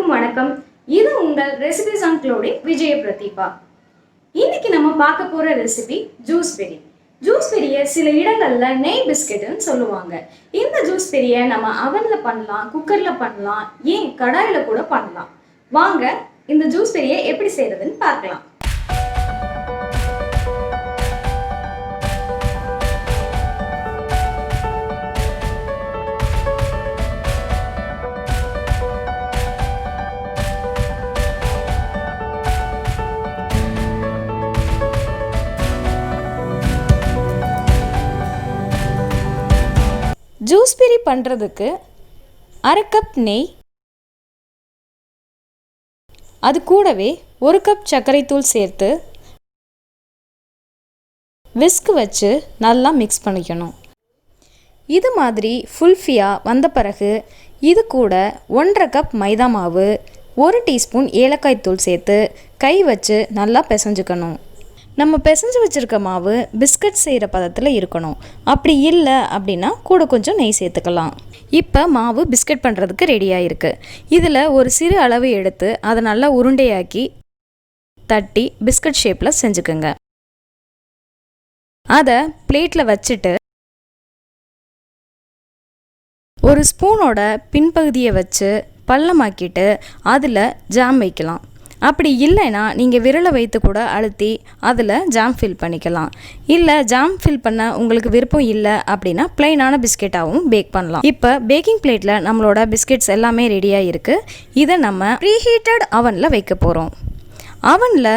அனைவருக்கும் வணக்கம். இது உங்கள் ரெசிபிஸ் அன்க்ளோடிங் விஜய பிரதீபா. இன்னைக்கு நம்ம பார்க்க போற ரெசிபி ஜூஸ் பெரி. ஜூஸ் பெரியை சில இடங்கள்ல நெய் பிஸ்கெட்னு சொல்லுவாங்க. இந்த ஜூஸ் பெரியை நம்ம அவன்ல பண்ணலாம், குக்கர்ல பண்ணலாம், ஏன் கடாயில கூட பண்ணலாம். வாங்க இந்த ஜூஸ் பெரியை எப்படி செய்யறதுன்னு பார்க்கலாம். ஜூஸ் பெரி பண்ணுறதுக்கு அரை கப் நெய், அது கூடவே 1 கப் சர்க்கரை தூள் சேர்த்து விஸ்க் வச்சு நல்லா மிக்ஸ் பண்ணிக்கணும். இது மாதிரி ஃபுல்ஃபியாக வந்த பிறகு இது கூட 1/2 கப் மைதா மாவு, 1 டீஸ்பூன் ஏலக்காய் தூள் சேர்த்து கை வச்சு நல்லா பிசைஞ்சுக்கணும். நம்ம பிசைஞ்சு வச்சுருக்க மாவு பிஸ்கட் செய்கிற பதத்தில் இருக்கணும். அப்படி இல்லை அப்படின்னா கூட கொஞ்சம் நெய் சேர்த்துக்கலாம். இப்போ மாவு பிஸ்கட் பண்ணுறதுக்கு ரெடியாக இருக்குது. இதில் ஒரு சிறு அளவு எடுத்து அதை நல்லா உருண்டையாக்கி தட்டி பிஸ்கட் ஷேப்பில் செஞ்சுக்கோங்க. அதை பிளேட்டில் வச்சுட்டு ஒரு ஸ்பூனோட பின்பகுதியை வச்சு பள்ளமாக்கிட்டு அதில் ஜாம் வைக்கலாம். அப்படி இல்லைன்னா நீங்கள் விரலை வைத்து கூட அழுத்தி அதில் ஜாம் ஃபில் பண்ணிக்கலாம். இல்லை ஜாம் ஃபில் பண்ண உங்களுக்கு விருப்பம் இல்லை அப்படின்னா பிளைனான பிஸ்கெட்டாகவும் பேக் பண்ணலாம். இப்போ பேக்கிங் பிளேட்டில் நம்மளோட பிஸ்கெட்ஸ் எல்லாமே ரெடியாக இருக்குது. இதை நம்ம ப்ரீஹீட்டட் அவனில் வைக்க போகிறோம். அவனில்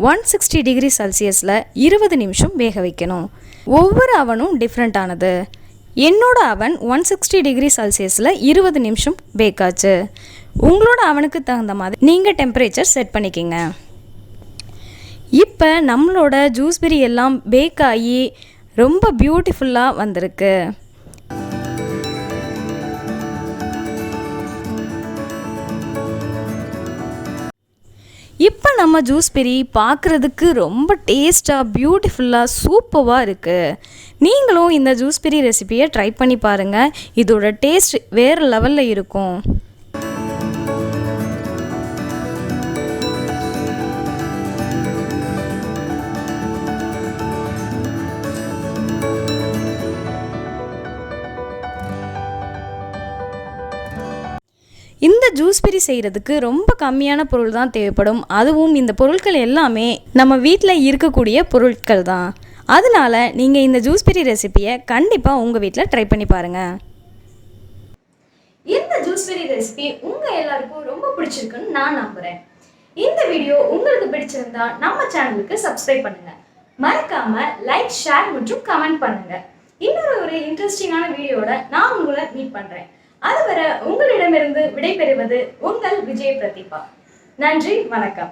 160 டிகிரி செல்சியஸில் 20 நிமிஷம் வேக வைக்கணும். ஒவ்வொரு அவனும் டிஃப்ரெண்ட்டானது. என்னோட அவன் 160 டிகிரி செல்சியஸில் 20 நிமிஷம் பேக் ஆச்சு. உங்களோட அவனுக்கு தகுந்த மாதிரி நீங்கள் டெம்பரேச்சர் செட் பண்ணிக்கிங்க. இப்போ நம்மளோட ஜூஸ் பெரி எல்லாம் பேக் ஆகி ரொம்ப பியூட்டிஃபுல்லாக வந்திருக்கு. இப்போ நம்ம ஜூஸ் பெரி பார்க்குறதுக்கு ரொம்ப டேஸ்ட்டாக பியூட்டிஃபுல்லாக சூப்பராக இருக்குது. நீங்களும் இந்த ஜூஸ் பெரி ரெசிபியை ட்ரை பண்ணி பாருங்கள். இதோட டேஸ்ட் வேறு லெவலில் இருக்கும். இந்த ஜூஸ் பெரி செய்கிறதுக்கு ரொம்ப கம்மியான பொருள் தான் தேவைப்படும். அதுவும் இந்த பொருட்கள் எல்லாமே நம்ம வீட்டில் இருக்கக்கூடிய பொருட்கள் தான். அதனால நீங்கள் இந்த ஜூஸ் பெரி ரெசிபியை கண்டிப்பாக உங்கள் வீட்டில் ட்ரை பண்ணி பாருங்கள். இந்த ஜூஸ் பெரி ரெசிபி உங்கள் எல்லாருக்கும் ரொம்ப பிடிச்சிருக்குன்னு நான் நம்புகிறேன். இந்த வீடியோ உங்களுக்கு பிடிச்சிருந்தா நம்ம சேனலுக்கு சப்ஸ்கிரைப் பண்ணுங்கள். மறக்காமல் லைக், ஷேர் மற்றும் கமெண்ட் பண்ணுங்கள். இன்னொரு இன்ட்ரெஸ்டிங்கான வீடியோட நான் உங்களை மீட் பண்ணுறேன். அதுவரை உங்களிடமிருந்து விடைபெறுவது உங்கள் விஜய பிரதீபா. நன்றி, வணக்கம்.